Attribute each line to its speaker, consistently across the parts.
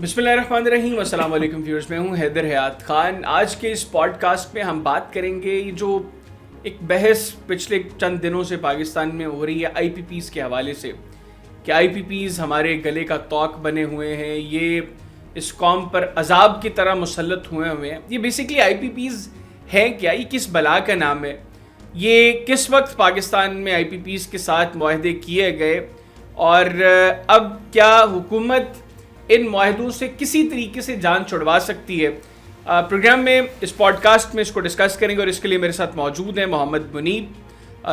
Speaker 1: बिस्मिल्लाहिर्रहमानिर्रहीम, अस्सलाम वालेकुम व्यूअर्स। मैं हूं हैदर हयात खान। आज के इस पॉडकास्ट में हम बात करेंगे ये जो एक बहस पिछले चंद दिनों से पाकिस्तान में हो रही है आईपीपीज़ के हवाले से कि आईपीपीज़ हमारे गले का तौक बने हुए हैं, ये इस कौम पर अजाब की तरह मुसल्लत हुए हैं। ये बेसिकली आईपीपीज़ हैं क्या? ये किस बला का नाम है? ये किस वक्त पाकिस्तान में आईपीपीज़ के साथ मुआहदे किए गए और अब क्या हुकूमत इन मुआहदों से किसी तरीके से जान छुड़वा सकती है? प्रोग्राम में इस पॉडकास्ट में इसको डिस्कस करेंगे और इसके लिए मेरे साथ मौजूद हैं मोहम्मद मुनीब,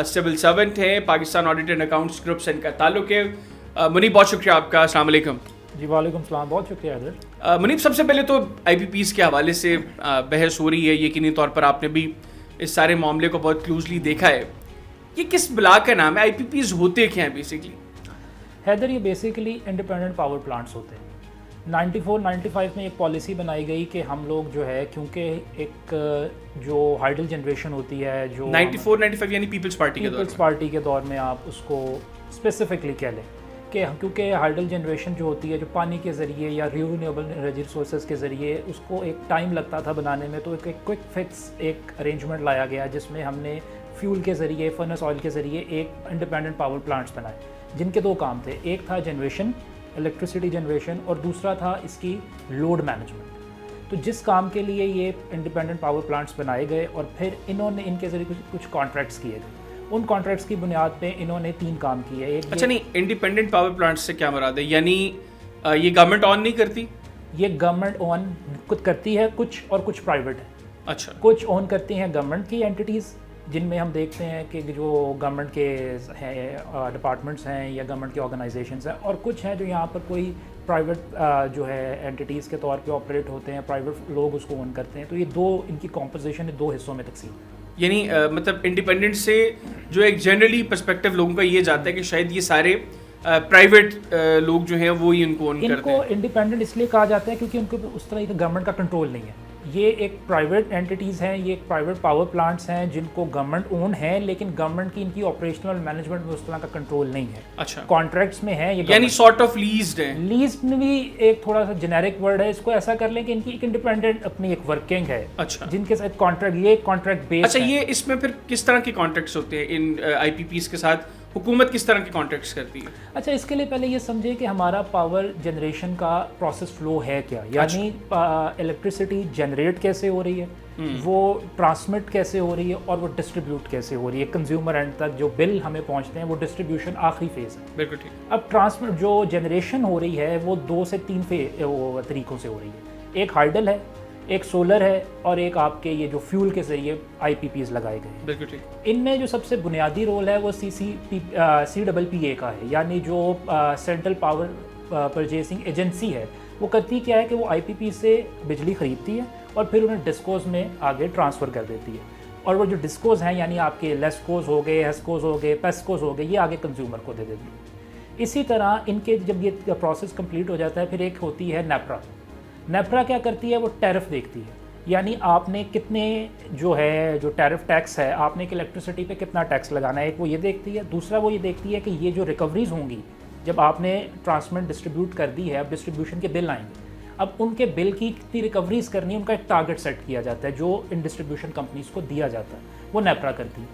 Speaker 1: सिविल सर्वेंट हैं, Pakistan audit and accounts group से इनका ताल्लुक है। मुनीब, बहुत शुक्रिया आपका। अस्सलाम वालेकुम।
Speaker 2: जी वालेकुम सलाम, बहुत शुक्रिया हैदर।
Speaker 1: मुनीब, सबसे पहले तो आईपीपीज़ के हवाले से बहस हो रही है, यकीनी तौर पर आपने भी इस सारे मामले को बहुत क्लोजली देखा है। ये किस बला का नाम है? आईपीपीज़ होते क्या हैं बेसिकली?
Speaker 2: हैदर, ये बेसिकली इंडिपेंडेंट पावर प्लांट्स होते हैं। 94-95 में एक पॉलिसी बनाई गई कि हम लोग जो है, क्योंकि एक जो हाइडल जनरेशन होती है जो
Speaker 1: 94-95 यानी पीपल्स पार्टी
Speaker 2: के दौर में आप उसको स्पेसिफिकली कह लें कि क्योंकि हाइडल जनरेशन जो होती है जो पानी के ज़रिए या रिन्यूएबल एनर्जी रिसोर्सेज के ज़रिए उसको एक टाइम लगता था बनाने में, तो एक क्विक फिक्स एक अरेंजमेंट लाया गया जिसमें हमने फ्यूल के ज़रिए, फर्नेस ऑयल के ज़रिए एक इंडिपेंडेंट पावर प्लांट्स बनाए जिनके दो काम थे। एक था जनरेशन, इलेक्ट्रिसिटी जनरेशन, और दूसरा था इसकी लोड मैनेजमेंट। तो जिस काम के लिए ये इंडिपेंडेंट पावर प्लांट्स बनाए गए और फिर इन्होंने इनके ज़रिए कुछ कॉन्ट्रैक्ट्स किए गए, उन कॉन्ट्रैक्ट्स की बुनियाद पे इन्होंने 3 काम किए। एक,
Speaker 1: अच्छा नहीं, इंडिपेंडेंट पावर प्लांट्स से क्या मुराद है? यानी ये गवर्नमेंट ऑन नहीं करती?
Speaker 2: ये गवर्नमेंट ऑन खुद करती है कुछ, और कुछ प्राइवेट है।
Speaker 1: अच्छा,
Speaker 2: कुछ ऑन करती हैं गवर्नमेंट की एंटिटीज़, जिनमें हम देखते हैं कि जो गवर्नमेंट के हैं डिपार्टमेंट्स हैं या गवर्नमेंट के ऑर्गेनाइजेशंस हैं, और कुछ हैं जो यहाँ पर कोई प्राइवेट जो है एंटिटीज़ के तौर पे ऑपरेट होते हैं, प्राइवेट लोग उसको ओन करते हैं। तो ये दो, इनकी कॉम्पोजिशन है 2 हिस्सों में तकसीम।
Speaker 1: यानी मतलब इंडिपेंडेंट से जो एक जनरली पर्सपेक्टिव लोगों का ये जाता है कि शायद ये सारे प्राइवेट लोग जो हैं वो ही इनको ओन करते हैं।
Speaker 2: इनको इंडिपेंडेंट इसलिए कहा जाता है क्योंकि उनको उस तरह का गवर्नमेंट का कंट्रोल नहीं है। ये एक प्राइवेट एंटिटीज़ हैं, ये एक प्राइवेट पावर प्लांट्स हैं जिनको गवर्नमेंट ओन है, लेकिन गवर्नमेंट की इनकी ऑपरेशनल मैनेजमेंट में उस तरह का कंट्रोल नहीं है।
Speaker 1: अच्छा,
Speaker 2: कॉन्ट्रैक्ट्स में है ये,
Speaker 1: यानी सॉर्ट ऑफ लीज्ड है।
Speaker 2: लीज्ड भी एक थोड़ा सा जेनेरिक वर्ड है, इसको ऐसा कर लें कि इनकी एक इंडिपेंडेंट अपनी एक वर्किंग है।
Speaker 1: अच्छा,
Speaker 2: जिनके साथ कॉन्ट्रैक्ट, ये कॉन्ट्रैक्ट बेस्ड।
Speaker 1: अच्छा, ये इसमें फिर किस तरह के कॉन्ट्रैक्ट्स होते हैं इन आईपीपीज़ के साथ? हुकूमत किस तरह के कॉन्ट्रैक्ट्स करती है?
Speaker 2: अच्छा, इसके लिए पहले ये समझे कि हमारा पावर जनरेशन का प्रोसेस फ्लो है क्या, यानी इलेक्ट्रिसिटी जनरेट कैसे हो रही है, वो ट्रांसमिट कैसे हो रही है, और वो डिस्ट्रीब्यूट कैसे हो रही है कंज्यूमर एंड तक। जो बिल हमें पहुंचते हैं वो डिस्ट्रीब्यूशन आखिरी फेज़ है।
Speaker 1: बिल्कुल ठीक।
Speaker 2: अब ट्रांसमिट जो जनरेशन हो रही है वो 2 से 3 तरीक़ों से हो रही है। एक हाइडल है, एक सोलर है, और एक आपके ये जो फ्यूल के ज़रिए आईपीपीज़ लगाए गए हैं।
Speaker 1: बिल्कुल ठीक।
Speaker 2: इनमें जो सबसे बुनियादी रोल है वो CCPA का है, यानी जो सेंट्रल पावर परचेसिंग एजेंसी है, वो करती क्या है कि वो आईपीपी से बिजली ख़रीदती है और फिर उन्हें डिस्कोज में आगे ट्रांसफ़र कर देती है। और वो जो डिस्कोज हैं, यानी आपके लेस्कोज हो गए, हेस्कोज हो गए, पेस्कोज हो गए, ये आगे कंज्यूमर को दे देती है। इसी तरह इनके जब ये प्रोसेस कंप्लीट हो जाता है, फिर एक होती है नेपरा। नेपरा क्या करती है? वो टैरिफ देखती है, यानी आपने कितने जो टैरिफ टैक्स है, आपने एक इलेक्ट्रिसिटी पे कितना टैक्स लगाना है, एक वो ये देखती है। दूसरा वो ये देखती है कि ये जो रिकवरीज होंगी जब आपने ट्रांसमिट डिस्ट्रीब्यूट कर दी है, अब डिस्ट्रीब्यूशन के बिल आएंगे, अब उनके बिल की कितनी रिकवरीज करनी है, उनका एक टारगेट सेट किया जाता है जो इन डिस्ट्रीब्यूशन कंपनीज को दिया जाता है, वो नेपरा करती है।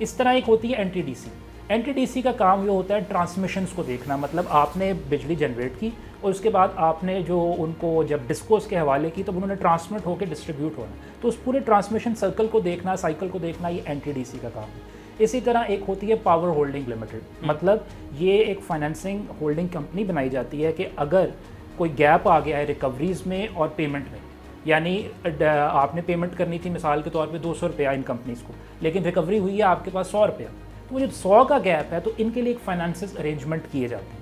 Speaker 2: इस तरह एक होती है एनटीडीसी। एनटीडीसी का काम ये होता है ट्रांसमिशंस को देखना, मतलब आपने बिजली जनरेट की और उसके बाद आपने जो उनको जब डिस्कोस के हवाले की, तब उन्होंने ट्रांसमिट होकर डिस्ट्रीब्यूट होना, तो उस पूरे ट्रांसमिशन सर्कल को देखना, साइकिल को देखना, ये एनटीडीसी का काम है। इसी तरह एक होती है पावर होल्डिंग लिमिटेड, मतलब ये एक फाइनेंसिंग होल्डिंग कंपनी बनाई जाती है कि अगर कोई गैप आ गया है रिकवरीज में और पेमेंट में, यानी आपने पेमेंट करनी थी मिसाल के तौर पे 200 रुपया इन कंपनीज़ को, लेकिन रिकवरी हुई है आपके पास 100 रुपया, तो वो जो 100 का गैप है, तो इनके लिए एक फाइनेंसिस अरेंजमेंट किए जाते हैं।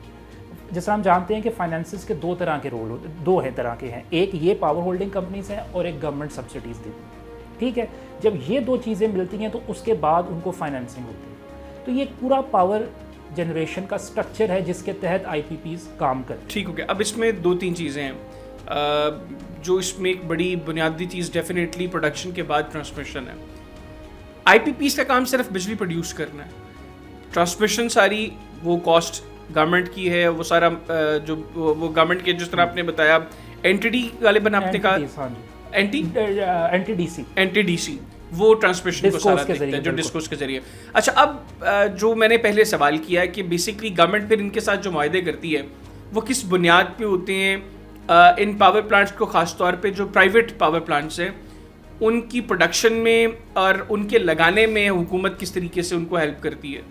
Speaker 2: जैसा हम जानते हैं कि फाइनेंसिस के 2 तरह के रोल होते, 2 तरह के हैं, एक ये पावर होल्डिंग कंपनीज हैं और एक गवर्नमेंट सब्सिडीज़ देती है। ठीक है, जब ये 2 चीज़ें मिलती हैं तो उसके बाद उनको फाइनेंसिंग होती है। तो ये पूरा पावर जनरेशन का स्ट्रक्चर है जिसके तहत आईपीपीज़ काम करते हैं।
Speaker 1: ठीक हो गया। अब इसमें 2-3 चीज़ें हैं जो इसमें एक बड़ी बुनियादी चीज़ डेफिनेटली प्रोडक्शन के बाद ट्रांसमिशन है। आईपीपीज़ का काम सिर्फ बिजली प्रोड्यूस करना है, ट्रांसमिशन सारी वो कॉस्ट गवर्नमेंट की है, वो सारा जो वो गवर्नमेंट के जिस तरह आपने बताया एनटीडी वाले बना आपने कहा, एनटीडीसी वो ट्रांसमिशन को सारा देखता है जो डिस्कोर्स के जरिए। अच्छा, अब जो मैंने पहले सवाल किया है कि बेसिकली गवर्नमेंट फिर इनके साथ जो मुआहदे करती है वो किस बुनियाद पे होते हैं? इन पावर प्लांट्स को खास तौर पे जो प्राइवेट पावर प्लांट्स हैं उनकी प्रोडक्शन में और उनके लगाने में हुकूमत किस तरीके से उनको हेल्प करती है?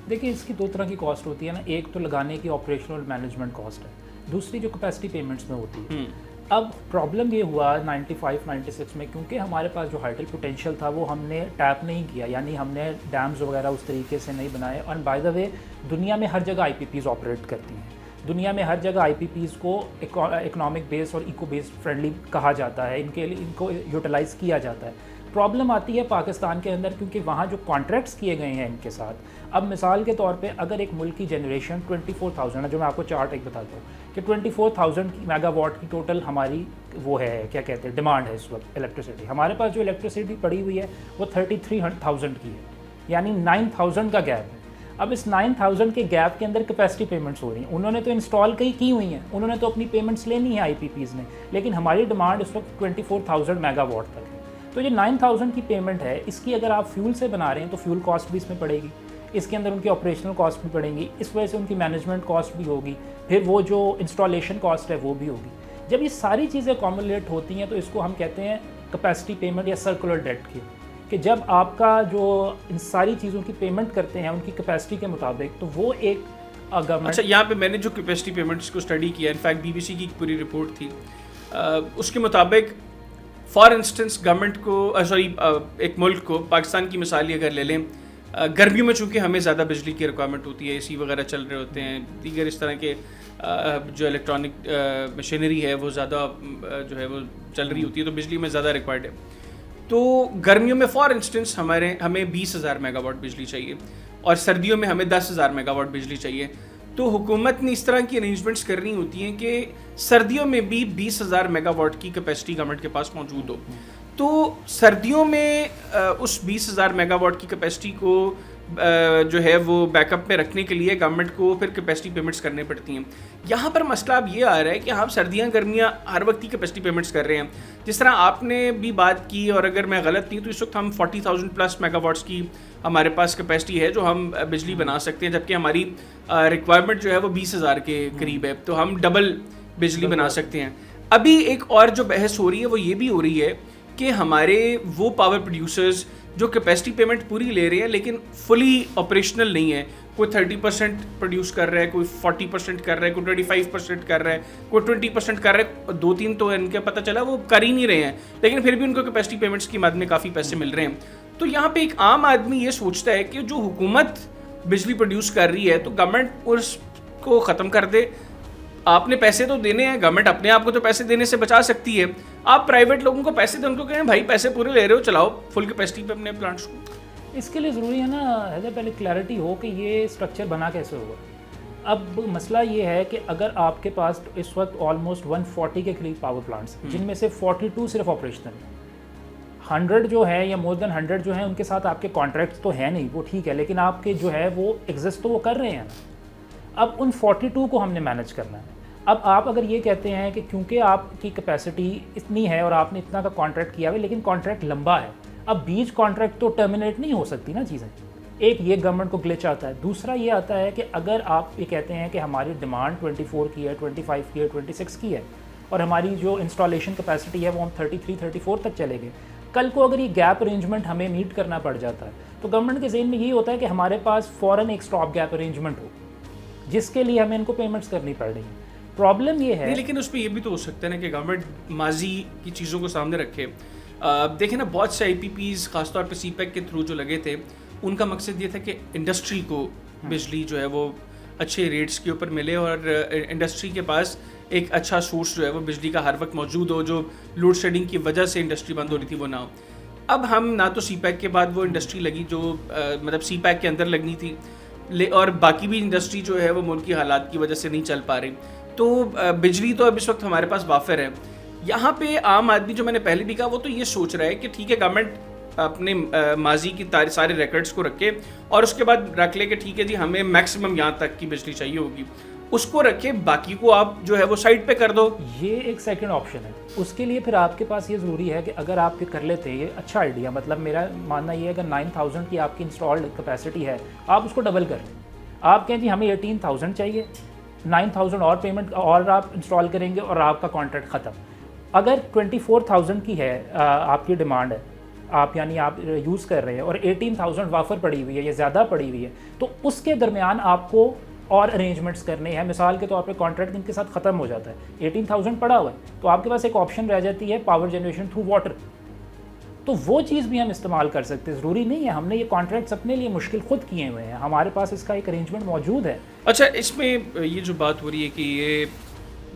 Speaker 2: देखिए, इसकी दो तरह की कॉस्ट होती है ना। एक तो लगाने की ऑपरेशनल मैनेजमेंट कॉस्ट है, दूसरी जो कैपेसिटी पेमेंट्स में होती है। अब प्रॉब्लम ये हुआ 95-96 में, क्योंकि हमारे पास जो हाइडल पोटेंशियल था वो हमने टैप नहीं किया, यानी हमने डैम्स वगैरह उस तरीके से नहीं बनाए। और बाय द वे, दुनिया में हर जगह आईपीपीज ऑपरेट करती हैं, दुनिया में हर जगह आईपीपीज को इकोनॉमिक बेस और इको बेस फ्रेंडली कहा जाता है, इनको यूटिलाइज़ किया जाता है। प्रॉब्लम आती है पाकिस्तान के अंदर, क्योंकि वहाँ जो कॉन्ट्रैक्ट्स किए गए हैं इनके साथ, अब मिसाल के तौर पे अगर एक मुल्क की जनरेशन 24,000 है, जो मैं आपको चार्ट एक बताता हूँ कि 24,000 की मेगावाट की टोटल हमारी वो है, क्या कहते हैं, डिमांड है इस वक्त इलेक्ट्रिसिटी। हमारे पास जो इलेक्ट्रिसिटी पड़ी हुई है वो 33,000 की है, यानी 9,000 का गैप है। अब इस 9,000 के गैप के अंदर कैपेसिटी पेमेंट्स हो रही हैं। उन्होंने तो इंस्टॉल की हुई हैं, उन्होंने तो अपनी पेमेंट्स लेनी है आईपीपीज़ ने, लेकिन हमारी डिमांड इस वक्त 24,000 मेगावाट तक है। तो ये 9,000 की पेमेंट है, इसकी अगर आप फ्यूल से बना रहे हैं तो फ्यूल कॉस्ट भी इसमें पड़ेगी, इसके अंदर उनकी ऑपरेशनल कॉस्ट भी पड़ेंगी, इस वजह से उनकी मैनेजमेंट कॉस्ट भी होगी, फिर वो जो इंस्टॉलेशन कॉस्ट है वो भी होगी। जब ये सारी चीज़ें कॉम्युलेट होती हैं तो इसको हम कहते हैं कैपेसिटी पेमेंट या सर्कुलर डेट की, कि जब आपका जो इन सारी चीज़ों की पेमेंट करते हैं उनकी कैपेसिटी के मुताबिक, तो वो एक गवर्नमेंट।
Speaker 1: अच्छा, यहाँ पे मैंने जो कैपेसिटी पेमेंट्स को स्टडी किया, इनफैक्ट बीबीसी की पूरी रिपोर्ट थी, उसके मुताबिक फॉर इंस्टेंस गवर्नमेंट को एक मुल्क को, पाकिस्तान की मिसाल ही अगर ले लें, गर्मियों में चूँकि हमें ज़्यादा बिजली की रिक्वायरमेंट होती है, एसी वगैरह चल रहे होते हैं, दीगर इस तरह के जो इलेक्ट्रॉनिक मशीनरी है वो ज़्यादा जो है वो चल रही होती है, तो बिजली में ज़्यादा रिक्वायर्ड है। तो गर्मियों में फॉर इंस्टेंस हमें 20,000 मेगावाट बिजली चाहिए और सर्दियों में हमें 10,000 मेगावाट बिजली चाहिए। तो हुकूमत ने इस तरह की अरेंजमेंट्स करनी होती हैं कि सर्दियों में भी 20,000 मेगावाट की कैपेसिटी गवर्नमेंट के पास मौजूद हो। तो सर्दियों में उस 20,000 मेगावाट की कैपेसिटी को जो है वो बैकअप में रखने के लिए गवर्नमेंट को फिर कैपेसिटी पेमेंट्स करने पड़ती हैं। यहाँ पर मसला अब ये आ रहा है कि हम सर्दियाँ गर्मियाँ हर वक्त की कैपेसिटी पेमेंट्स कर रहे हैं। जिस तरह आपने भी बात की, और अगर मैं गलत नहीं तो इस वक्त हम 40,000 प्लस मेगावाट्स की हमारे पास कैपेसिटी है जो हम बिजली बना सकते हैं, जबकि हमारी रिक्वायरमेंट जो है वो 20,000 के करीब है, तो हम डबल बिजली बना सकते हैं। अभी एक और जो बहस हो रही है वो ये भी हो रही है कि हमारे वो पावर प्रोड्यूसर्स जो कैपेसिटी पेमेंट पूरी ले रहे हैं लेकिन फुली ऑपरेशनल नहीं है, कोई 30% प्रोड्यूस कर रहा है, कोई 40% कर रहा है, कोई 25% कर रहा है, कोई 20% कर रहा है, 2-3 तो इनके पता चला वो कर ही नहीं रहे हैं, लेकिन फिर भी उनको कैपेसिटी पेमेंट्स की मद में काफ़ी पैसे मिल रहे हैं। तो यहाँ पे एक आम आदमी ये सोचता है कि जो हुकूमत बिजली प्रोड्यूस कर रही है तो गवर्नमेंट उसको ख़त्म कर दे। आपने पैसे तो देने हैं, गवर्नमेंट अपने आप को तो पैसे देने से बचा सकती है, आप प्राइवेट लोगों को पैसे दें, उनको कहें भाई पैसे पूरे ले रहे हो, चलाओ फुल कैपेसिटी पे अपने प्लांट्स को।
Speaker 2: इसके लिए ज़रूरी है ना हैदर, पहले क्लैरिटी हो कि ये स्ट्रक्चर बना कैसे होगा। अब मसला ये है कि अगर आपके पास इस वक्त ऑलमोस्ट 140 के करीब पावर प्लांट्स हैं, जिनमें से 42 सिर्फ ऑपरेशनल है, 100 जो है या मोर देन 100 जो है उनके साथ आपके कॉन्ट्रैक्ट्स तो है नहीं, वो ठीक है, लेकिन आपके जो है वो एग्जिस्ट तो वो कर रहे हैं ना। अब उन 42 को हमने मैनेज करना है। अब आप अगर ये कहते हैं कि क्योंकि आपकी कैपेसिटी इतनी है और आपने इतना का कॉन्ट्रैक्ट किया हुआ है, लेकिन कॉन्ट्रैक्ट लंबा है, अब बीच कॉन्ट्रैक्ट तो टर्मिनेट नहीं हो सकती ना चीज़ें। एक ये गवर्नमेंट को ग्लिच आता है। दूसरा ये आता है कि अगर आप ये कहते हैं कि हमारी डिमांड 24 की है, 25 की है, 26 की है, और हमारी जो इंस्टॉलेशन कैपेसिटी है वो हम 33-34 तक चले गए, कल को अगर ये गैप अरेंजमेंट हमें मीट करना पड़ जाता है तो गवर्नमेंट के ज़हन में यही होता है कि हमारे पास फ़ौरन एक स्टॉप गैप अरेंजमेंट हो, जिसके लिए हमें इनको पेमेंट्स करनी पड़ रही है। प्रॉब्लम ये है,
Speaker 1: लेकिन उस पर यह भी तो हो सकता है ना कि गवर्नमेंट माजी की चीज़ों को सामने रखे। देखें ना, बहुत से IPPs खासतौर पे CPEC के थ्रू जो लगे थे, उनका मकसद ये था कि इंडस्ट्री को बिजली जो है वो अच्छे रेट्स के ऊपर मिले और इंडस्ट्री के पास एक अच्छा सोर्स जो है वो बिजली का हर वक्त मौजूद हो, जो लोड शेडिंग की वजह से इंडस्ट्री बंद हो रही थी वो ना हो। अब हम ना तो CPEC के बाद वो इंडस्ट्री लगी जो मतलब CPEC के अंदर लगनी थी, और बाकी भी इंडस्ट्री जो है वो मुल्क की हालात की वजह से नहीं चल पा रही, तो बिजली तो अब इस वक्त हमारे पास वाफिर है। यहाँ पे आम आदमी, जो मैंने पहले भी कहा, वो तो ये सोच रहा है कि ठीक है गवर्नमेंट अपने माजी की सारे रिकॉर्ड्स को रखे और उसके बाद रख ले कि ठीक है जी हमें मैक्सिमम यहाँ तक की बिजली चाहिए होगी। उसको रखे, बाकी को आप जो है वो साइड पे कर दो।
Speaker 2: ये एक सेकंड ऑप्शन है। उसके लिए फिर आपके पास ये ज़रूरी है कि अगर आप ये कर लेते हैं, ये अच्छा आइडिया, मतलब मेरा मानना ये है अगर 9000 की आपकी इंस्टॉल्ड कैपेसिटी है, आप उसको डबल कर लें। आप कहें जी हमें 18000 चाहिए, 9000 और पेमेंट और आप इंस्टॉल करेंगे और आपका कॉन्ट्रैक्ट ख़त्म। अगर 24000 की है आपकी डिमांड है, आप यानी आप यूज़ कर रहे हैं और 18000 वाफर पड़ी हुई है या ज़्यादा पड़ी हुई है, तो उसके दरमियान आपको और अरेंजमेंट्स करने हैं। मिसाल के तौर पे कॉन्ट्रैक्ट इनके साथ ख़त्म हो जाता है, 18000 पड़ा हुआ है, तो आपके पास एक ऑप्शन रह जाती है पावर जनरेशन थ्रू वाटर। तो वो चीज़ भी हम इस्तेमाल कर सकते हैं। ज़रूरी नहीं है हमने ये कॉन्ट्रैक्ट्स अपने लिए मुश्किल खुद किए हुए हैं, हमारे पास इसका एक अरेंजमेंट मौजूद है।
Speaker 1: अच्छा, इसमें ये जो बात हो रही है कि ये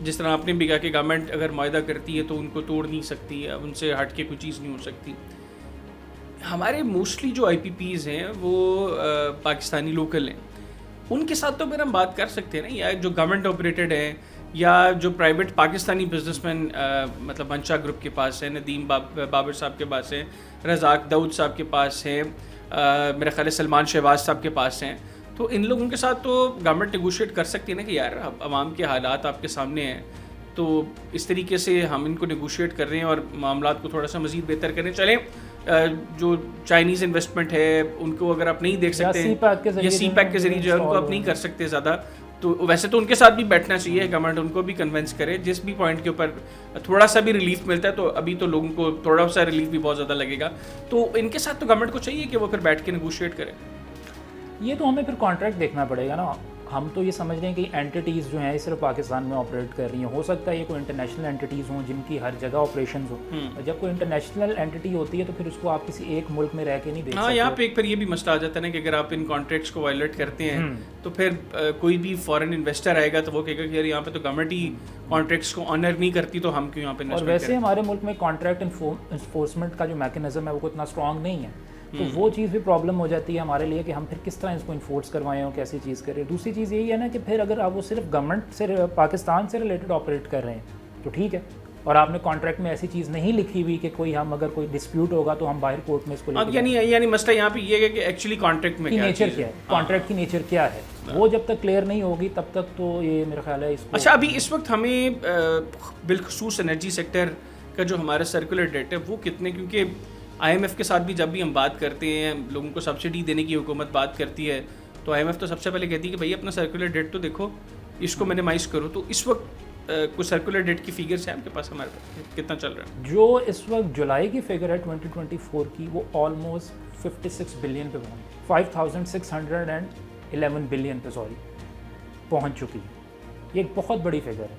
Speaker 1: जिस तरह आपने भी कहा कि गवर्नमेंट अगर मुआहदा करती है तो उनको तोड़ नहीं सकती, उनसे हट के कोई चीज़ नहीं हो सकती। हमारे मोस्टली जो IPPs हैं वो पाकिस्तानी लोकल हैं, उनके साथ तो फिर हम बात कर सकते हैं ना, या जो गवर्नमेंट ऑपरेटेड हैं या जो प्राइवेट पाकिस्तानी बिजनेसमैन मतलब मंशा ग्रुप के पास है, नदीम बाबर साहब के पास है, रज़ाक दाऊद साहब के पास है, मेरा ख्याल है सलमान शहबाज साहब के पास हैं, तो इन लोगों के साथ तो गवर्नमेंट नेगोशिएट कर सकती है ना कि यार आवाम के हालात आपके सामने हैं, तो इस तरीके से हम इनको नेगोशिएट कर रहे हैं और मामला को थोड़ा सा मज़ीद बेहतर करें। चलें, जो चाइनीज़ इन्वेस्टमेंट है उनको अगर आप नहीं देख सकते हैं या CPEC के ज़रिए जो है उनको आप नहीं कर सकते ज़्यादा, तो वैसे तो उनके साथ भी बैठना चाहिए, गवर्नमेंट उनको भी कन्विंस करे। जिस भी पॉइंट के ऊपर थोड़ा सा भी रिलीफ मिलता है, तो अभी तो लोगों को थोड़ा सा रिलीफ भी बहुत ज़्यादा लगेगा, तो इनके साथ तो गवर्नमेंट को चाहिए कि वो फिर बैठ के नेगोशिएट करें।
Speaker 2: ये तो हमें फिर कॉन्ट्रैक्ट देखना पड़ेगा ना। हम तो ये समझ रहे हैं कि एंटिटीज़ जो हैं सिर्फ पाकिस्तान में ऑपरेट कर रही हैं। हो सकता है ये कोई इंटरनेशनल एंटिटीज़ हों जिनकी हर जगह ऑपरेशन हो, और जब कोई इंटरनेशनल एंटिटी होती है तो फिर उसको आप किसी एक मुल्क में रह के नहीं देख सकते।
Speaker 1: यहाँ पे एक फिर ये भी मसला आ जाता है ना कि अगर आप इन कॉन्ट्रैक्ट्स को वायलेट करते हैं तो फिर कोई भी फॉरेन इन्वेस्टर आएगा तो वो कहेगा कि यार यहाँ पे तो गवर्नमेंट ही कॉन्ट्रैक्ट्स को ऑनर नहीं करती, तो हम क्यों यहाँ पे इन्वेस्ट
Speaker 2: करें। और वैसे हमारे मुल्क में कॉन्ट्रैक्ट इन्फोर्समेंट का जो मैकेनिज्म है वो इतना स्ट्रॉन्ग नहीं है, तो वो चीज़ भी प्रॉब्लम हो जाती है हमारे लिए कि हम फिर किस तरह इसको इन्फोर्स करवाएं और कैसी चीज़ करें। दूसरी चीज़ यही है ना कि फिर अगर आप वो सिर्फ गवर्नमेंट से पाकिस्तान से रिलेटेड ऑपरेट कर रहे हैं तो ठीक है, और आपने कॉन्ट्रैक्ट में ऐसी चीज़ नहीं लिखी हुई कि कोई हम अगर कोई डिस्प्यूट होगा तो हम बाहर कोर्ट में इसको
Speaker 1: यानी मसला यहाँ पे ये है कि एक्चुअली कॉन्ट्रैक्ट में
Speaker 2: नेचर क्या है, कॉन्ट्रैक्ट की नेचर क्या है, वो जब तक क्लियर नहीं होगी तब तक तो ये मेरा ख्याल है इसको।
Speaker 1: अच्छा, अभी इस वक्त हमें बिलखुसूस एनर्जी सेक्टर का जो हमारा सर्कुलर डेट है वो कितने, क्योंकि IMF के साथ भी जब भी हम बात करते हैं, लोगों को सब्सिडी देने की हुकूमत बात करती है, तो IMF तो सबसे पहले कहती है कि भाई अपना सर्कुलर डेट तो देखो, इसको मिनिमाइज करो। तो इस वक्त कुछ सर्कुलर डेट की फिगर्स हैं आपके पास, हमारे पास कितना चल रहा है?
Speaker 2: जो इस वक्त जुलाई की फिगर है 2024 की, वो ऑलमोस्ट 56 बिलियन पे 5611 बिलियन पे पहुंच चुकी है। ये एक बहुत बड़ी फिगर है।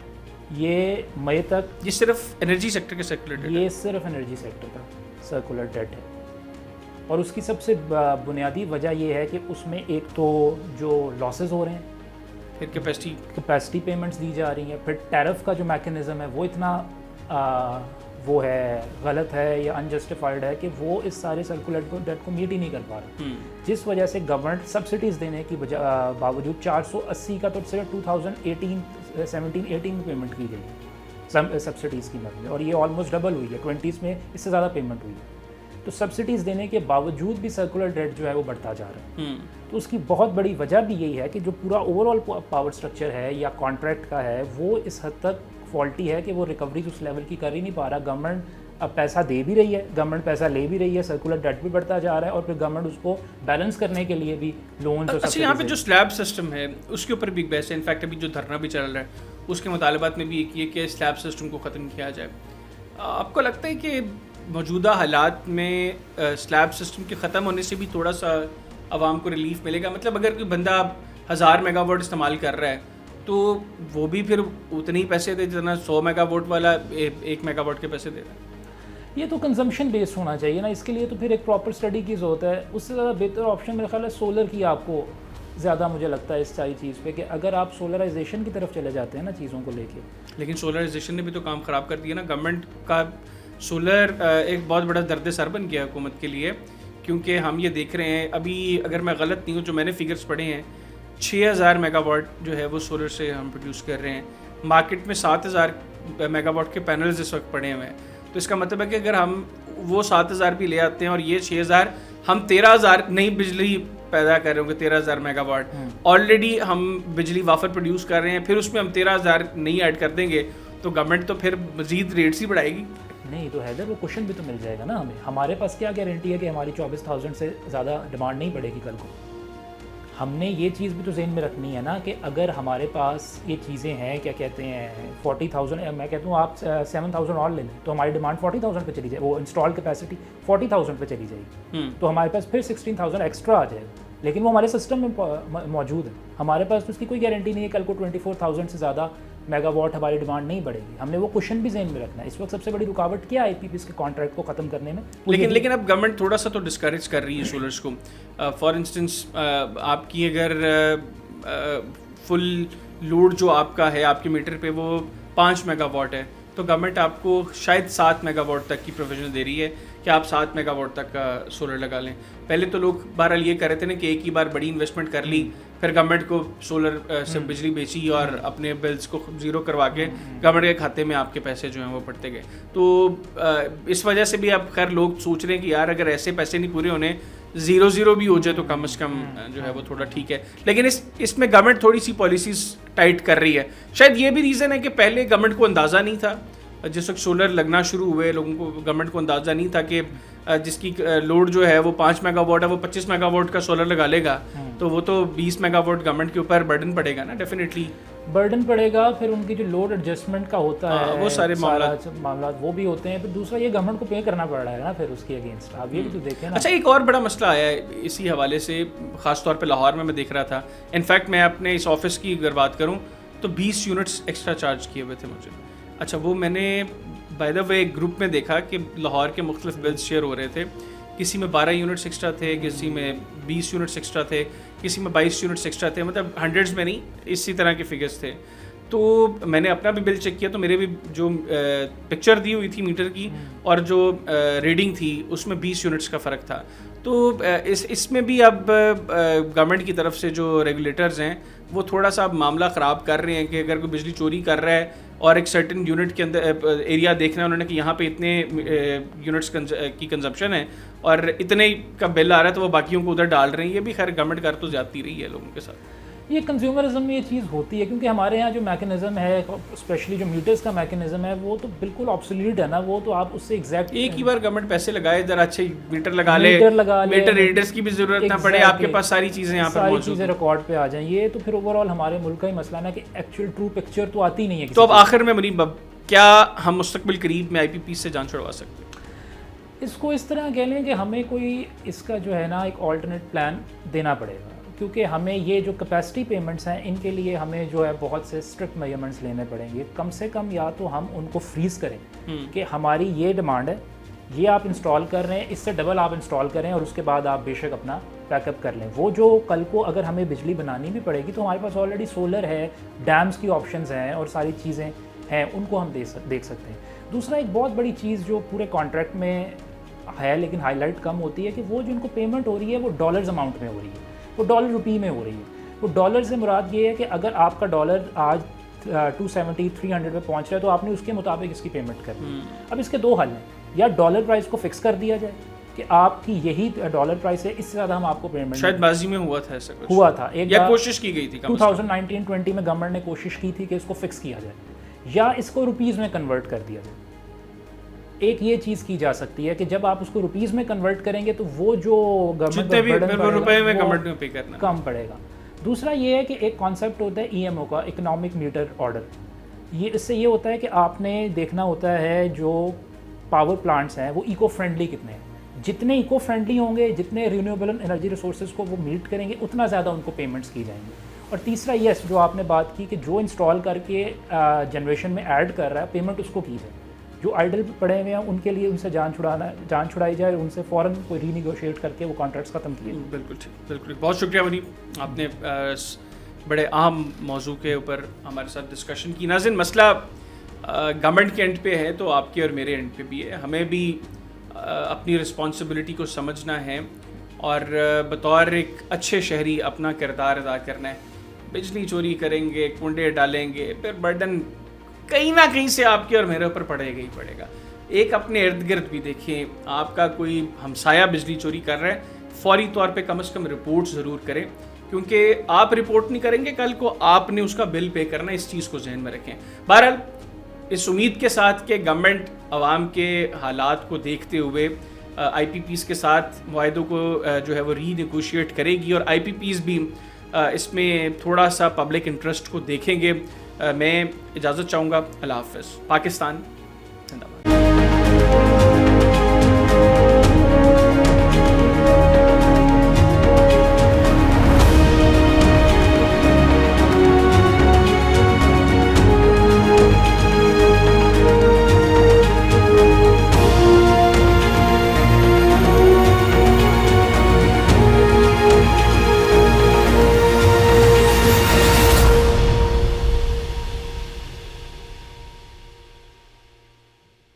Speaker 2: ये मई तक,
Speaker 1: ये सिर्फ एनर्जी सेक्टर के सर्कुलर डेट,
Speaker 2: ये सिर्फ एनर्जी सेक्टर का सर्कुलर डेट है, और उसकी सबसे बुनियादी वजह ये है कि उसमें एक तो जो लॉसेस हो रहे हैं,
Speaker 1: फिर
Speaker 2: कैपेसिटी पेमेंट्स दी जा रही हैं, फिर टैरिफ का जो मैकेनिज़्म है वो इतना वो है गलत है या अनजस्टिफाइड है कि वो इस सारे सर्कुलर डेट को मीट ही नहीं कर पा रहा, जिस वजह से गवर्नमेंट सब्सिडीज़ देने की बावजूद 480 का तो सिर्फ 2017-18 में पेमेंट की गई है सब्सिडीज़ की मद में, और ये ऑलमोस्ट डबल हुई है, 20s में इससे ज़्यादा पेमेंट हुई है। तो सब्सिडीज़ देने के बावजूद भी सर्कुलर डेट जो है वो बढ़ता जा रहा है। तो उसकी बहुत बड़ी वजह भी यही है कि जो पूरा ओवरऑल पावर स्ट्रक्चर है या कॉन्ट्रैक्ट का है वो इस हद तक फॉल्टी है कि वो रिकवरी उस लेवल की कर ही नहीं पा रहा। गवर्नमेंट अब पैसा दे भी रही है, गवर्नमेंट पैसा ले भी रही है, सर्कुलर डेट भी बढ़ता जा रहा है, और फिर गवर्नमेंट उसको बैलेंस करने के लिए भी लोन।
Speaker 1: अच्छा, यहाँ पे जो स्लैब सिस्टम है उसके ऊपर भी बहस है। इनफैक्ट अभी जो धरना भी चल रहा है उसके मुतालबात में भी एक ये कि स्लैब सिस्टम को ख़त्म किया जाए। आपको लगता है कि मौजूदा हालात में स्लैब सिस्टम के ख़त्म होने से भी थोड़ा सा आवाम को रिलीफ मिलेगा? मतलब अगर कोई बंदा 1000 मेगावाट इस्तेमाल कर रहा है तो वो भी फिर उतने ही पैसे दे जितना 100 मेगावाट वाला 1 मेगावाट के पैसे दे रहा है।
Speaker 2: ये तो कंजम्पशन बेस्ड होना चाहिए ना, इसके लिए तो फिर एक प्रॉपर स्टडी की ज़रूरत है। उससे ज़्यादा बेहतर ऑप्शन मेरा ख्याल है सोलर की आपको ज़्यादा मुझे लगता है इस सारी चीज़ पे, कि अगर आप सोलराइजेशन की तरफ चले जाते हैं ना चीज़ों को लेके।
Speaker 1: लेकिन सोलराइजेशन ने भी तो काम ख़राब कर दिया ना। गवर्नमेंट का सोलर एक बहुत बड़ा दर्द सर बन गया हुकूमत के लिए, क्योंकि हम ये देख रहे हैं अभी, अगर मैं गलत नहीं हूँ, जो मैंने फिगर्स पढ़े हैं 6000 मेगावाट जो है वो सोलर से हम प्रोड्यूस कर रहे हैं। मार्केट में 7000 मेगावाट के पैनल्स इस वक्त पड़े हुए हैं। तो इसका मतलब है कि अगर हम वो 7000 भी ले आते हैं और ये 6000, हम 13000 नई बिजली पैदा कर रहे होंगे 13,000 मेगावाट, ऑलरेडी हम बिजली वाफर प्रोड्यूस कर रहे हैं, फिर उसमें हम 13,000 नहीं ऐड कर देंगे तो गवर्नमेंट तो फिर मजीद रेट्स ही बढ़ाएगी।
Speaker 2: नहीं तो हैदर वो क्वेश्चन भी तो मिल जाएगा ना हमें। हमारे पास क्या गारंटी है कि हमारी 24,000 से ज़्यादा डिमांड नहीं बढ़ेगी कल को। हमने ये चीज़ भी तो ज़हन में रखनी है ना कि अगर हमारे पास ये चीज़ें हैं, क्या कहते हैं 40,000, मैं कहता हूँ आप 7,000 और ले लें तो हमारी डिमांड 40,000 पे चली जाए, वो इंस्टॉल कैपेसिटी 40,000 पे चली जाएगी, तो हमारे पास फिर 16,000 एक्स्ट्रा आ जाएगा। लेकिन वो हमारे सिस्टम में मौजूद है, हमारे पास तो उसकी कोई गारंटी नहीं है कल को 24,000 से ज़्यादा मेगावाट हमारी डिमांड नहीं बढ़ेगी। हमने वो क्वेश्चन भी जहन में रखना है। इस वक्त सबसे बड़ी रुकावट क्या है आईपीपीएस के कॉन्ट्रैक्ट को ख़त्म करने में?
Speaker 1: लेकिन अब गवर्नमेंट थोड़ा सा तो डिस्करेज कर रही है सोलर्स को। फॉर इंस्टेंस आपकी अगर फुल लोड जो आपका है आपके मीटर पे वो 5 मेगावाट है तो गवर्नमेंट आपको शायद 7 मेगावाट तक की प्रोविजन दे रही है कि आप 7 मेगावाट तक का सोलर लगा लें। पहले तो लोग बहरहाल ये कर रहे थे ना कि एक ही बार बड़ी इन्वेस्टमेंट कर ली, फिर गवर्नमेंट को सोलर से बिजली बेची और अपने बिल्स को ज़ीरो करवा के गवर्नमेंट के खाते में आपके पैसे जो हैं वो पड़ते गए। तो इस वजह से भी अब खैर लोग सोच रहे हैं कि यार अगर ऐसे पैसे नहीं पूरे होने, 0-0 भी हो जाए तो कम से कम जो है वो थोड़ा ठीक है। लेकिन इसमें गवर्नमेंट थोड़ी सी पॉलिसीज़ टाइट कर रही है। शायद ये भी रीज़न है कि पहले गवर्नमेंट को अंदाज़ा नहीं था, जिस वक्त सोलर लगना शुरू हुए लोगों को गवर्नमेंट को अंदाज़ा नहीं था कि जिसकी लोड जो है वो 5 मेगावाट है वो 25 मेगावाट का सोलर लगा लेगा, तो वो तो 20 मेगावाट गवर्नमेंट के ऊपर बर्डन पड़ेगा ना, डेफिनेटली
Speaker 2: बर्डन पड़ेगा। फिर उनकी जो लोड एडजस्टमेंट का होता है
Speaker 1: वो सारे
Speaker 2: मामला वो भी होते हैं। फिर दूसरा ये गवर्नमेंट को पे करना पड़ रहा है ना फिर उसके अगेंस्ट, आप ये भी तो देखें ना।
Speaker 1: अच्छा, एक और बड़ा मसला आया है इसी हवाले से, ख़ासतौर पे लाहौर में मैं देख रहा था। इनफैक्ट मैं अपने इस ऑफिस की अगर बात करूँ तो 20 यूनिट्स एक्स्ट्रा चार्ज किए हुए थे मुझे। अच्छा, वो मैंने बाय द वे एक ग्रुप में देखा कि लाहौर के मुख्तलिफ बिल्स शेयर हो रहे थे, किसी में 12 यूनिट्स एक्स्ट्रा थे, किसी में 20 यूनिट्स एक्स्ट्रा थे, किसी में 22 यूनिट्स एक्स्ट्रा थे, मतलब हंड्रेड्स में नहीं, इसी तरह के फिगर्स थे। तो मैंने अपना भी बिल चेक किया तो मेरे भी जो पिक्चर दी हुई थी मीटर की और जो रीडिंग थी उसमें 20 यूनिट्स का फ़र्क था। तो इसमें भी अब गवर्नमेंट की तरफ से जो रेगुलेटर्स हैं वो थोड़ा सा अब मामला ख़राब कर रहे हैं कि अगर कोई बिजली चोरी कर रहा है और एक सर्टेन यूनिट के अंदर एरिया देखना है उन्होंने कि यहाँ पे इतने यूनिट्स की कंजप्शन है और इतने का बिल आ रहा है तो वो बाकियों को उधर डाल रहे हैं। ये भी खैर गवर्नमेंट कर तो जाती रही है लोगों के साथ।
Speaker 2: ये कंज्यूमरिज्म में ये चीज़ होती है क्योंकि हमारे यहाँ जो मैकेनिज़्म है, स्पेशली जो मीटर्स का मैकेनिज़्म है, वो तो बिल्कुल ऑब्सोलीट है ना। वो तो आप उससे एग्जैक्ट एक
Speaker 1: ही बार गवर्नमेंट पैसे लगाए, ज़रा अच्छे मीटर लगा ले, मीटर रीडर्स की भी ज़रूरत ना पड़े, आपके पास सारी चीज़ें यहाँ पर
Speaker 2: सारी चीज़ें रिकॉर्ड पे आ जाएं। ये तो फिर ओवरऑल हमारे मुल्क का ही मसला ना कि एक्चुअल ट्रू पिक्चर तो आती नहीं है।
Speaker 1: तो अब आखिर में मुनीब, क्या हम मुस्तकबिल करीब में IPPs से जान छुड़वा सकते हैं?
Speaker 2: इसको इस तरह कह लें कि हमें कोई इसका जो है ना एक ऑल्टरनेट प्लान देना पड़ेगा, क्योंकि हमें ये जो कैपेसिटी पेमेंट्स हैं इनके लिए हमें जो है बहुत से स्ट्रिक्ट मेजरमेंट्स लेने पड़ेंगे। कम से कम या तो हम उनको फ्रीज़ करें कि हमारी ये डिमांड है, ये आप इंस्टॉल कर रहे हैं, इससे डबल आप इंस्टॉल करें और उसके बाद आप बेशक अपना बैकअप कर लें। वो जो कल को अगर हमें बिजली बनानी भी पड़ेगी तो हमारे पास ऑलरेडी सोलर है, डैम्स की ऑप्शंस हैं और सारी चीज़ें हैं, उनको हम देख सकते हैं। दूसरा एक बहुत बड़ी चीज़ जो पूरे कॉन्ट्रैक्ट में है लेकिन हाईलाइट कम होती है कि वो जो उनको पेमेंट हो रही है वो डॉलर्स अमाउंट में हो रही है, वो डॉलर रुपये में हो रही है। वो डॉलर से मुराद ये है कि अगर आपका डॉलर आज 270 300 पे पहुंच रहा है तो आपने उसके मुताबिक इसकी पेमेंट करनी है। अब इसके दो हल हैं, या डॉलर प्राइस को फिक्स कर दिया जाए कि आपकी यही डॉलर प्राइस है, इससे ज़्यादा हम आपको पेमेंट,
Speaker 1: शायद बाजी में हुआ था ऐसा कुछ,
Speaker 2: हुआ था एक
Speaker 1: कोशिश की गई थी
Speaker 2: 2019-20 में गवर्नमेंट ने कोशिश की थी कि इसको फिक्स किया जाए या इसको रुपीज़ में कन्वर्ट कर दिया जाए। एक ये चीज़ की जा सकती है कि जब आप उसको रुपीज़ में कन्वर्ट करेंगे तो वो जो गवर्नमेंट
Speaker 1: पे करना
Speaker 2: कम पड़ेगा। दूसरा ये है कि एक कॉन्सेप्ट होता है EMO का, इकोनॉमिक मीटर ऑर्डर। ये इससे ये होता है कि आपने देखना होता है जो पावर प्लांट्स हैं वो इको फ्रेंडली कितने हैं। जितने इको फ्रेंडली होंगे, जितने रिन्यूएबल एनर्जी रिसोर्सेज को वो मीट करेंगे, उतना ज़्यादा उनको पेमेंट्स की जाएंगी। और तीसरा यस, जो आपने बात की कि जो इंस्टॉल करके जनरेशन में ऐड कर रहा है, पेमेंट उसको की जाए। जो आइडल पड़े हुए हैं उनके लिए उनसे जान छुड़ाई जाए, उनसे फ़ौरन कोई रीनिगोशिएट करके वो कॉन्ट्रैक्ट्स ख़त्म किए।
Speaker 1: बिल्कुल ठीक, बिल्कुल। बहुत शुक्रिया वनी, आपने बड़े अहम मौजू के ऊपर हमारे साथ डिस्कशन की। नाज़रीन, मसला गवर्नमेंट के एंड पे है तो आपके और मेरे एंड पे भी है। हमें भी अपनी रिस्पॉन्सिबिलिटी को समझना है और बतौर एक अच्छे शहरी अपना किरदार अदा करना है। बिजली चोरी करेंगे, कुंडे डालेंगे, फिर बर्डन कहीं ना कहीं से आपके और मेरे ऊपर पड़ेगा ही पड़ेगा। एक अपने इर्द गिर्द भी देखें, आपका कोई हमसाया बिजली चोरी कर रहा है, फौरी तौर पे कम से कम रिपोर्ट ज़रूर करें, क्योंकि आप रिपोर्ट नहीं करेंगे कल को आपने उसका बिल पे करना, इस चीज़ को जहन में रखें। बहरहाल इस उम्मीद के साथ कि गवर्नमेंट आवाम के हालात को देखते हुए IPPs के साथ मुआहदों को जो है वो रीनेगोशिएट करेगी और IPPs भी इसमें थोड़ा सा पब्लिक इंटरेस्ट को देखेंगे। मैं इजाज़त चाहूँगा। अल्लाह हाफ़िज़। पाकिस्तान